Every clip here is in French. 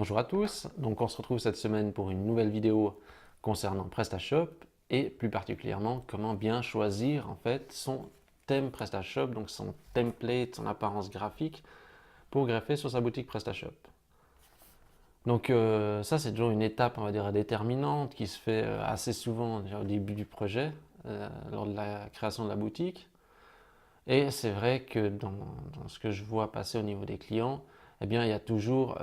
Bonjour à tous, donc on se retrouve cette semaine pour une nouvelle vidéo concernant PrestaShop et plus particulièrement comment bien choisir en fait son thème PrestaShop, donc son template, son apparence graphique pour greffer sur sa boutique PrestaShop. Donc ça c'est toujours une étape on va dire déterminante qui se fait assez souvent déjà au début du projet, lors de la création de la boutique. Et c'est vrai que dans ce que je vois passer au niveau des clients, eh bien, il y a toujours,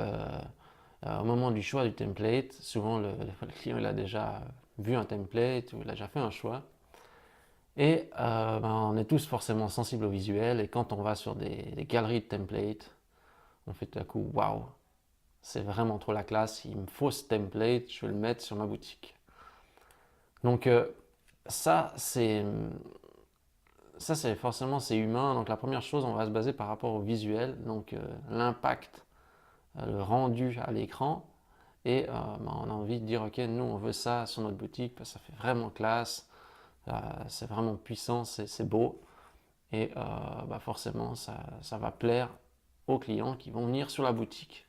au moment du choix du template, souvent le client il a déjà vu un template ou il a déjà fait un choix. Et on est tous forcément sensibles au visuel. Et quand on va sur des galeries de templates, on fait tout à coup, waouh, c'est vraiment trop la classe, il me faut ce template, je vais le mettre sur ma boutique. Donc ça, c'est ça, c'est forcément c'est humain. Donc la première chose, on va se baser par rapport au visuel, donc l'impact, le rendu à l'écran. Et on a envie de dire, ok, nous on veut ça sur notre boutique parce que ça fait vraiment classe, c'est vraiment puissant, c'est beau. Et forcément, ça va plaire aux clients qui vont venir sur la boutique.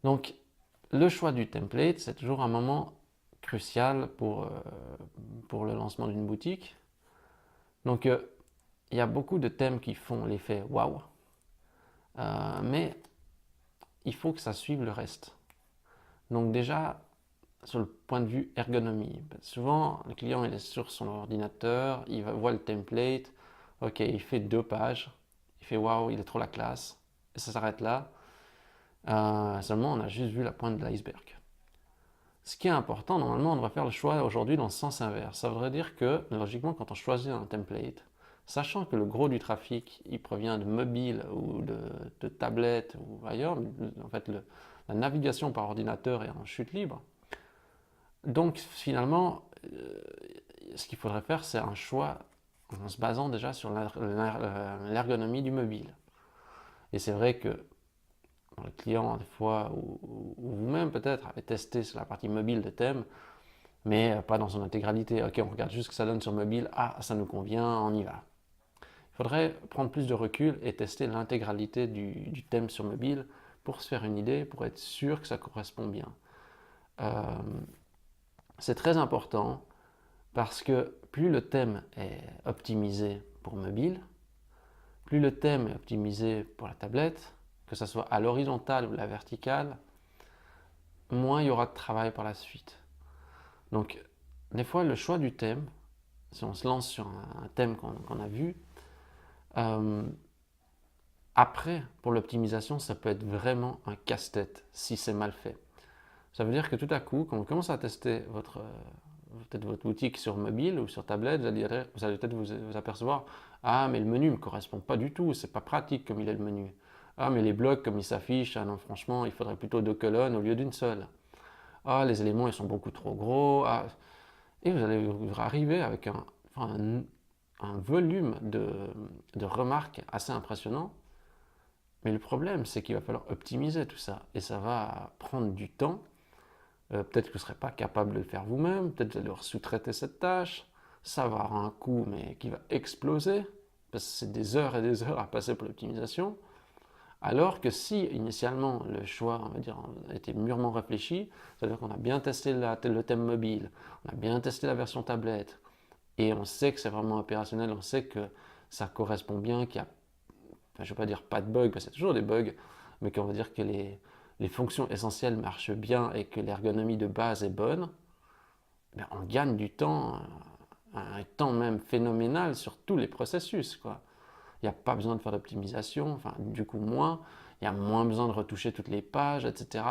Donc le choix du template, c'est toujours un moment crucial pour le lancement d'une boutique. Donc il y a beaucoup de thèmes qui font l'effet waouh, mais il faut que ça suive le reste. Donc déjà, sur le point de vue ergonomie, souvent le client il est sur son ordinateur, il voit le template, ok, il fait 2 pages, il fait waouh, il est trop la classe, et ça s'arrête là. Seulement, on a juste vu la pointe de l'iceberg. Ce qui est important, normalement, on devrait faire le choix aujourd'hui dans le sens inverse. Ça voudrait dire que, logiquement, quand on choisit un template, sachant que le gros du trafic, il provient de mobile ou de tablettes ou ailleurs, en fait, la navigation par ordinateur est en chute libre. Donc, finalement, ce qu'il faudrait faire, c'est un choix en se basant déjà sur l'ergonomie du mobile. Et c'est vrai que le client, des fois, ou vous-même peut-être, avez testé sur la partie mobile de thème, mais pas dans son intégralité. Ok, on regarde juste ce que ça donne sur mobile, ah, ça nous convient, on y va. Il faudrait prendre plus de recul et tester l'intégralité du thème sur mobile pour se faire une idée, pour être sûr que ça correspond bien. Euh, c'est très important parce que plus le thème est optimisé pour mobile, plus le thème est optimisé pour la tablette, que ce soit à l'horizontale ou la verticale, moins il y aura de travail par la suite. Donc, des fois, le choix du thème, si on se lance sur un thème qu'on a vu, euh, après, pour l'optimisation, ça peut être vraiment un casse-tête si c'est mal fait. Ça veut dire que tout à coup, quand vous commencez à tester peut-être votre boutique sur mobile ou sur tablette, vous allez peut-être vous apercevoir, ah mais le menu ne me correspond pas du tout, c'est pas pratique comme il est le menu. Ah mais les blocs comme ils s'affichent, ah non franchement il faudrait plutôt 2 colonnes au lieu d'une seule. Ah les éléments ils sont beaucoup trop gros. Ah. Et vous allez arriver avec un volume de remarques assez impressionnant. Mais le problème c'est qu'il va falloir optimiser tout ça et ça va prendre du temps. Peut-être que vous ne serez pas capable de le faire vous-même, peut-être que vous allez devoir sous-traiter cette tâche, ça va avoir un coût mais qui va exploser, parce que c'est des heures et des heures à passer pour l'optimisation, alors que si initialement le choix on va dire, a été mûrement réfléchi, c'est-à-dire qu'on a bien testé le thème mobile, on a bien testé la version tablette, et on sait que c'est vraiment opérationnel, on sait que ça correspond bien, qu'il y a, enfin, je ne vais pas dire pas de bugs, parce qu'il y a toujours des bugs, mais qu'on va dire que les fonctions essentielles marchent bien et que l'ergonomie de base est bonne, ben on gagne du temps, un temps même phénoménal sur tous les processus, quoi. Il n'y a pas besoin de faire d'optimisation, enfin du coup moins, il y a moins besoin de retoucher toutes les pages, etc.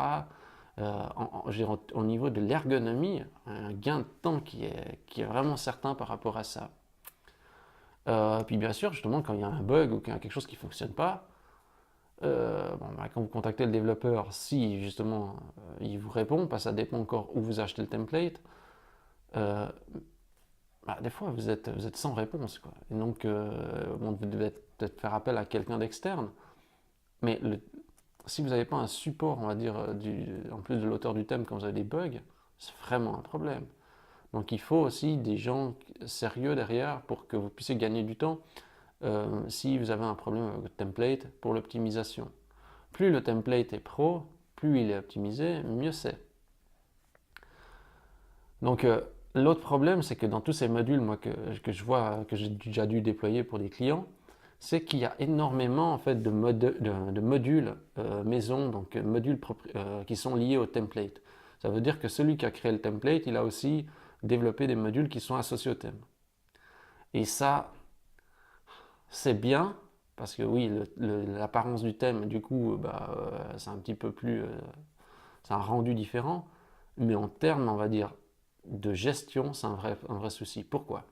Au niveau de l'ergonomie, un gain de temps qui est vraiment certain par rapport à ça. Puis bien sûr, justement, quand il y a un bug ou qu'il y a quelque chose qui ne fonctionne pas, quand vous contactez le développeur, si justement il vous répond, ça dépend encore où vous achetez le template, euh, des fois vous êtes sans réponse, quoi. Et donc vous devez peut-être faire appel à quelqu'un d'externe, mais si vous n'avez pas un support, on va dire, en plus de l'auteur du thème quand vous avez des bugs, c'est vraiment un problème. Donc il faut aussi des gens sérieux derrière pour que vous puissiez gagner du temps si vous avez un problème avec votre template pour l'optimisation. Plus le template est pro, plus il est optimisé, mieux c'est. Donc l'autre problème, c'est que dans tous ces modules moi, que je vois, que j'ai déjà dû déployer pour des clients, c'est qu'il y a énormément en fait, de modules maison, donc modules qui sont liés au template. Ça veut dire que celui qui a créé le template, il a aussi développé des modules qui sont associés au thème. Et ça, c'est bien, parce que oui, l'apparence du thème, du coup, c'est un petit peu plus... c'est un rendu différent, mais en termes, on va dire, de gestion, c'est un vrai souci. Pourquoi?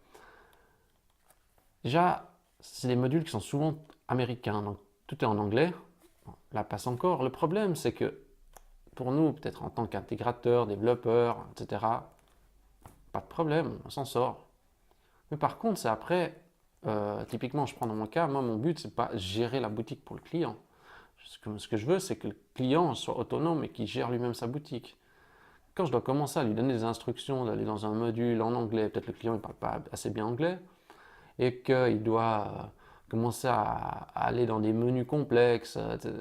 Déjà, c'est des modules qui sont souvent américains, donc tout est en anglais. Bon, là passe encore. Le problème, c'est que pour nous, peut-être en tant qu'intégrateur, développeur, etc., pas de problème, on s'en sort. Mais par contre, c'est après, typiquement, je prends dans mon cas, moi, mon but, c'est pas gérer la boutique pour le client. Ce que je veux, c'est que le client soit autonome et qu'il gère lui-même sa boutique. Quand je dois commencer à lui donner des instructions d'aller dans un module en anglais, peut-être le client ne parle pas assez bien anglais, et qu'il doit commencer à aller dans des menus complexes, etc.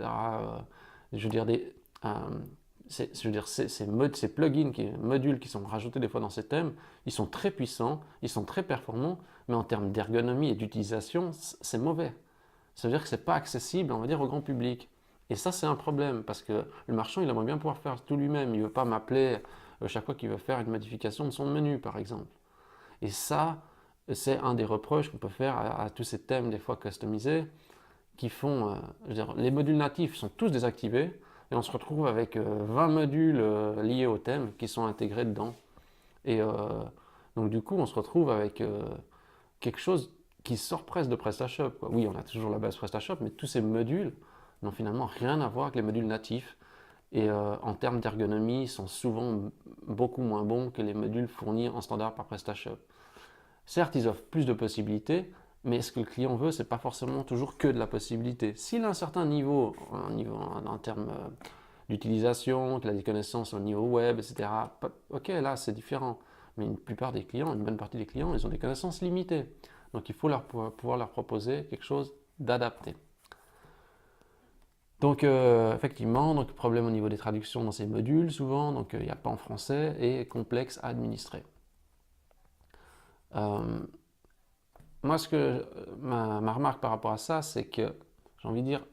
Je veux dire, ces plugins, modules qui sont rajoutés des fois dans ces thèmes, ils sont très puissants, ils sont très performants, mais en termes d'ergonomie et d'utilisation, c'est mauvais. Ça veut dire que ce n'est pas accessible, on va dire, au grand public. Et ça, c'est un problème, parce que le marchand, il aimerait bien pouvoir faire tout lui-même. Il ne veut pas m'appeler chaque fois qu'il veut faire une modification de son menu, par exemple. Et ça, c'est un des reproches qu'on peut faire à tous ces thèmes, des fois customisés, qui font, je veux dire, les modules natifs sont tous désactivés, et on se retrouve avec 20 modules liés au thème qui sont intégrés dedans. Et donc du coup, on se retrouve avec quelque chose qui sort presque de PrestaShop, quoi. Oui, on a toujours la base PrestaShop, mais tous ces modules n'ont finalement rien à voir avec les modules natifs. Et en termes d'ergonomie, ils sont souvent beaucoup moins bons que les modules fournis en standard par PrestaShop. Certes, ils offrent plus de possibilités, mais ce que le client veut, c'est pas forcément toujours que de la possibilité. S'il a un certain niveau, en termes d'utilisation, qu'il a des connaissances au niveau web, etc., ok, là c'est différent. Mais une plupart des clients, une bonne partie des clients, ils ont des connaissances limitées. Donc il faut pouvoir leur proposer quelque chose d'adapté. Donc effectivement, donc, problème au niveau des traductions dans ces modules souvent, donc il n'y a pas en français et complexe à administrer. Moi, ma remarque par rapport à ça, c'est que j'ai envie de dire,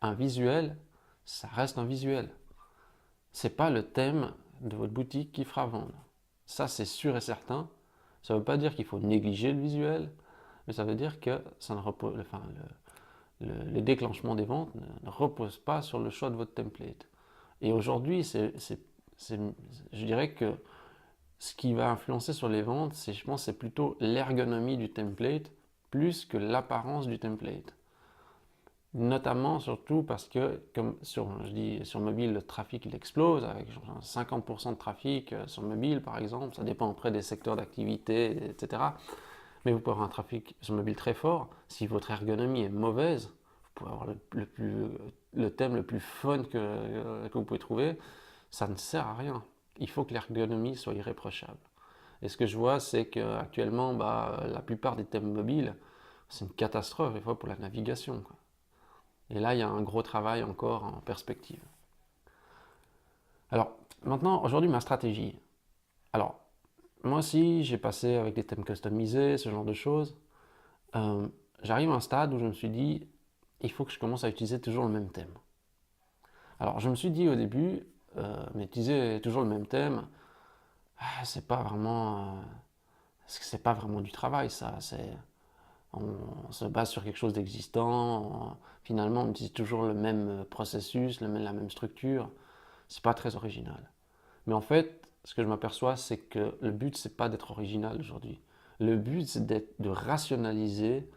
un visuel, ça reste un visuel. C'est pas le thème de votre boutique qui fera vendre. Ça, c'est sûr et certain. Ça ne veut pas dire qu'il faut négliger le visuel, mais ça veut dire que ça ne repose, enfin, le déclenchement des ventes ne repose pas sur le choix de votre template. Et aujourd'hui, je dirais que ce qui va influencer sur les ventes, je pense, c'est plutôt l'ergonomie du template plus que l'apparence du template. Notamment, surtout parce que, comme sur mobile, le trafic il explose avec genre 50% de trafic sur mobile par exemple. Ça dépend après des secteurs d'activité, etc. Mais vous pouvez avoir un trafic sur mobile très fort. Si votre ergonomie est mauvaise, vous pouvez avoir le thème le plus fun que vous pouvez trouver. Ça ne sert à rien. Il faut que l'ergonomie soit irréprochable. Et ce que je vois, c'est qu'actuellement, la plupart des thèmes mobiles, c'est une catastrophe des fois pour la navigation, quoi. Et là, il y a un gros travail encore en perspective. Alors, maintenant, aujourd'hui, ma stratégie. Alors, moi aussi, j'ai passé avec des thèmes customisés, ce genre de choses. J'arrive à un stade où je me suis dit, il faut que je commence à utiliser toujours le même thème. Alors, je me suis dit au début, mais utiliser toujours le même thème, c'est pas vraiment du travail, ça. On se base sur quelque chose d'existant. Finalement, on utilise toujours le même processus, la même structure. C'est pas très original. Mais en fait, ce que je m'aperçois, c'est que le but, c'est pas d'être original aujourd'hui. Le but, c'est de rationaliser,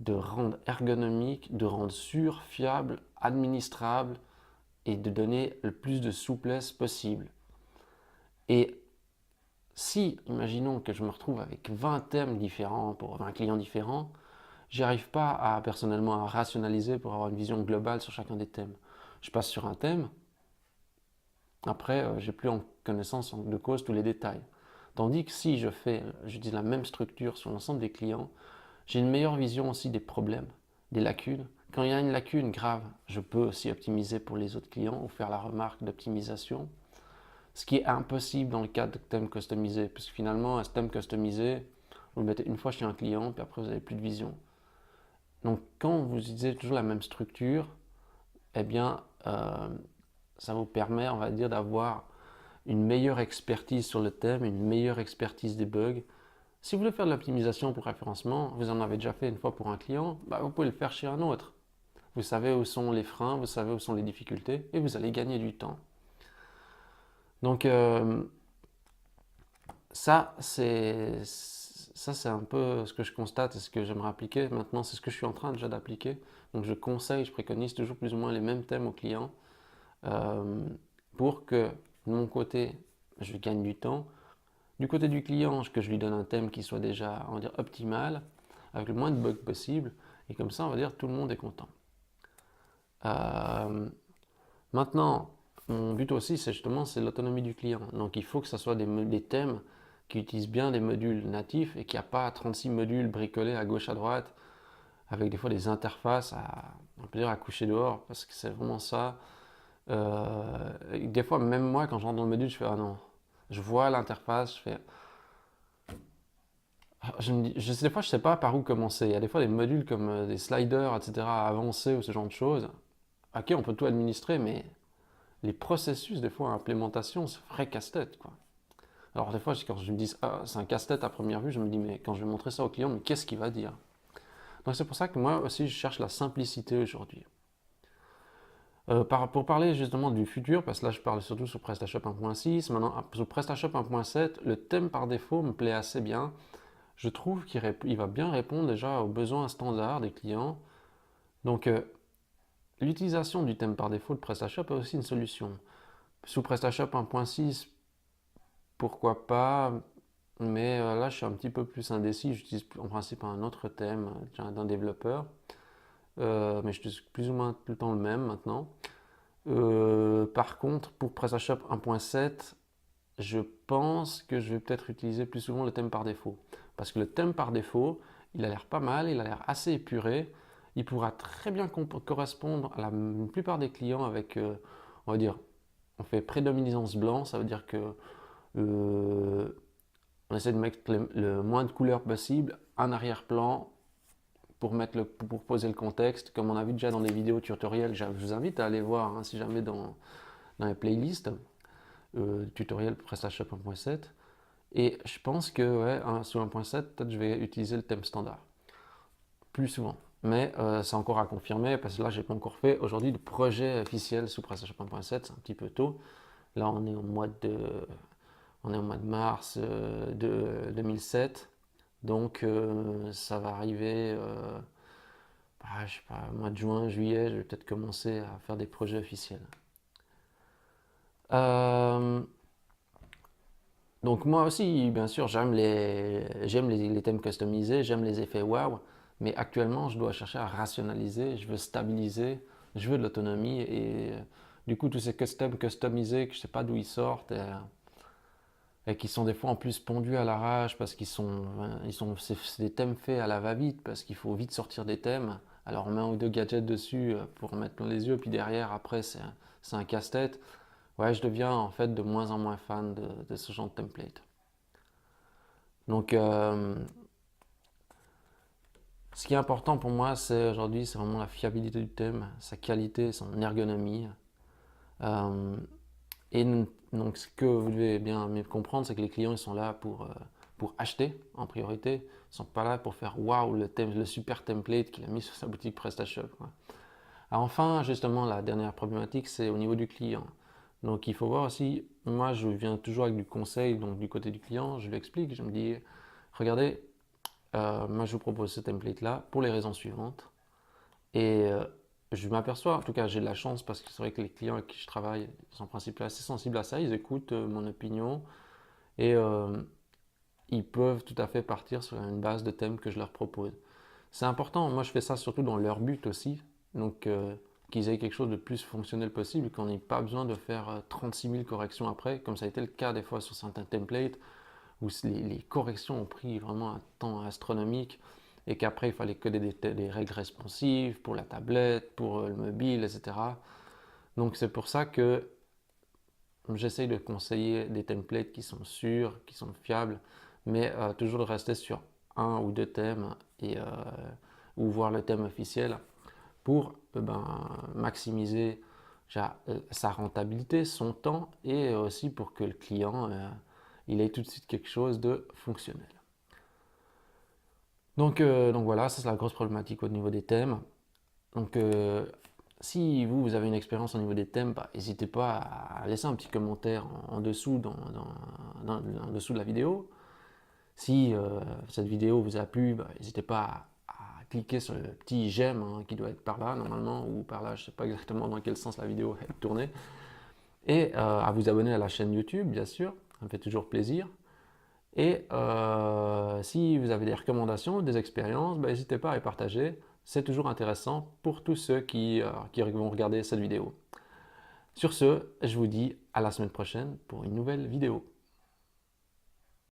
de rendre ergonomique, de rendre sûr, fiable, administrable et de donner le plus de souplesse possible. Et si, imaginons que je me retrouve avec 20 thèmes différents pour 20 clients différents, j'arrive pas personnellement à rationaliser pour avoir une vision globale sur chacun des thèmes. Je passe sur un thème, après j'ai plus en connaissance de cause tous les détails. Tandis que si j'utilise la même structure sur l'ensemble des clients, j'ai une meilleure vision aussi des problèmes, des lacunes Quand il y a une lacune grave, je peux aussi optimiser pour les autres clients ou faire la remarque d'optimisation. Ce qui est impossible dans le cadre de thème customisé, parce que finalement, un thème customisé, vous le mettez une fois chez un client, puis après vous n'avez plus de vision. Donc quand vous utilisez toujours la même structure, eh bien, ça vous permet, on va dire, d'avoir une meilleure expertise sur le thème, une meilleure expertise des bugs. Si vous voulez faire de l'optimisation pour référencement, vous en avez déjà fait une fois pour un client, bah, vous pouvez le faire chez un autre. Vous savez où sont les freins, vous savez où sont les difficultés, et vous allez gagner du temps. Donc ça, c'est un peu ce que je constate et ce que j'aimerais appliquer. Maintenant, c'est ce que je suis en train déjà d'appliquer. Donc je conseille, je préconise toujours plus ou moins les mêmes thèmes aux clients euh, pour que de mon côté, je gagne du temps. Du côté du client, que je lui donne un thème qui soit déjà, on va dire, optimal, avec le moins de bugs possible. Et comme ça, on va dire, tout le monde est content. Euh, Maintenant, mon but aussi, c'est justement c'est l'autonomie du client. Donc il faut que ce soit des thèmes qui utilisent bien des modules natifs et qu'il n'y a pas 36 modules bricolés à gauche à droite avec des fois des interfaces on peut dire à coucher dehors parce que c'est vraiment ça. Des fois, même moi, quand je rentre dans le module, je fais ah non. Je vois l'interface, je fais. Des fois, je sais pas par où commencer. Il y a des fois des modules comme des sliders, etc., avancés ou ce genre de choses. Ok, on peut tout administrer, mais les processus, des fois, à implémentation, c'est vrai casse-tête, quoi. Alors, des fois, quand je me dis, ah, c'est un casse-tête à première vue, je me dis, mais quand je vais montrer ça au client, mais qu'est-ce qu'il va dire? Donc, c'est pour ça que moi aussi, je cherche la simplicité aujourd'hui. Pour parler justement du futur, parce que là, je parle surtout sur PrestaShop 1.6, maintenant, sur PrestaShop 1.7, le thème par défaut me plaît assez bien. Je trouve qu'il va bien répondre déjà aux besoins standards des clients. Donc, l'utilisation du thème par défaut de PrestaShop est aussi une solution. Sous PrestaShop 1.6, pourquoi pas, mais là je suis un petit peu plus indécis. J'utilise en principe un autre thème d'un développeur, mais j'utilise plus ou moins tout le temps le même maintenant. Par contre, pour PrestaShop 1.7, je pense que je vais peut-être utiliser plus souvent le thème par défaut. Parce que le thème par défaut, il a l'air pas mal, il a l'air assez épuré. Il pourra très bien correspondre à la plupart des clients avec, on va dire, on fait prédominance blanc, ça veut dire que on essaie de mettre le moins de couleurs possible, un arrière-plan pour poser le contexte, comme on a vu déjà dans des vidéos tutoriels. Je vous invite à aller voir hein, si jamais dans les playlists tutoriel PrestaShop 1.7. Et je pense que ouais, sur 1.7, peut-être je vais utiliser le thème standard plus souvent. Mais c'est encore à confirmer parce que là, j'ai pas encore fait aujourd'hui de projet officiel sous PrestaShop 1.7, c'est un petit peu tôt. Là, on est au mois de mars de 2007. Donc ça va arriver, je sais pas, mois de juin, juillet, je vais peut-être commencer à faire des projets officiels. Donc moi aussi, bien sûr, j'aime les thèmes customisés, j'aime les effets wow, mais actuellement, je dois chercher à rationaliser, je veux stabiliser, je veux de l'autonomie et du coup, tous ces customisés que je sais pas d'où ils sortent et qui sont des fois en plus pondus à l'arrache parce c'est des thèmes faits à la va-vite parce qu'il faut vite sortir des thèmes. Alors on met un ou deux gadgets dessus pour mettre plein les yeux, puis derrière après c'est un casse-tête. Ouais, je deviens en fait de moins en moins fan de ce genre de template. Donc ce qui est important pour moi c'est aujourd'hui c'est vraiment la fiabilité du thème, sa qualité, son ergonomie. Euh, Et donc, ce que vous devez bien comprendre, c'est que les clients, ils sont là pour acheter en priorité. Ils ne sont pas là pour faire waouh, le super template qu'il a mis sur sa boutique PrestaShop, quoi. Alors, enfin, justement, la dernière problématique, c'est au niveau du client. Donc, il faut voir aussi, moi, je viens toujours avec du conseil, donc du côté du client, je lui explique, je me dis, regardez, moi, je vous propose ce template-là pour les raisons suivantes. Et je m'aperçois, en tout cas j'ai de la chance parce que c'est vrai que les clients avec qui je travaille sont en principe assez sensibles à ça, ils écoutent mon opinion et ils peuvent tout à fait partir sur une base de thèmes que je leur propose. C'est important, moi je fais ça surtout dans leur but aussi, donc qu'ils aient quelque chose de plus fonctionnel possible, qu'on n'ait pas besoin de faire 36 000 corrections après, comme ça a été le cas des fois sur certains templates où les corrections ont pris vraiment un temps astronomique et qu'après il fallait coder des règles responsives pour la tablette, pour le mobile, etc. Donc c'est pour ça que j'essaye de conseiller des templates qui sont sûrs, qui sont fiables, mais toujours de rester sur un ou deux thèmes ou voir le thème officiel pour maximiser sa rentabilité, son temps et aussi pour que le client il ait tout de suite quelque chose de fonctionnel. Donc voilà, ça c'est la grosse problématique au niveau des thèmes. Donc si vous avez une expérience au niveau des thèmes, n'hésitez pas à laisser un petit commentaire en dessous, en dessous de la vidéo. Si cette vidéo vous a plu, n'hésitez pas à cliquer sur le petit j'aime qui doit être par là normalement, ou par là, je ne sais pas exactement dans quel sens la vidéo est tournée. Et à vous abonner à la chaîne YouTube, bien sûr, ça me fait toujours plaisir. Et si vous avez des recommandations, des expériences, n'hésitez pas à les partager. C'est toujours intéressant pour tous ceux qui vont regarder cette vidéo. Sur ce, je vous dis à la semaine prochaine pour une nouvelle vidéo.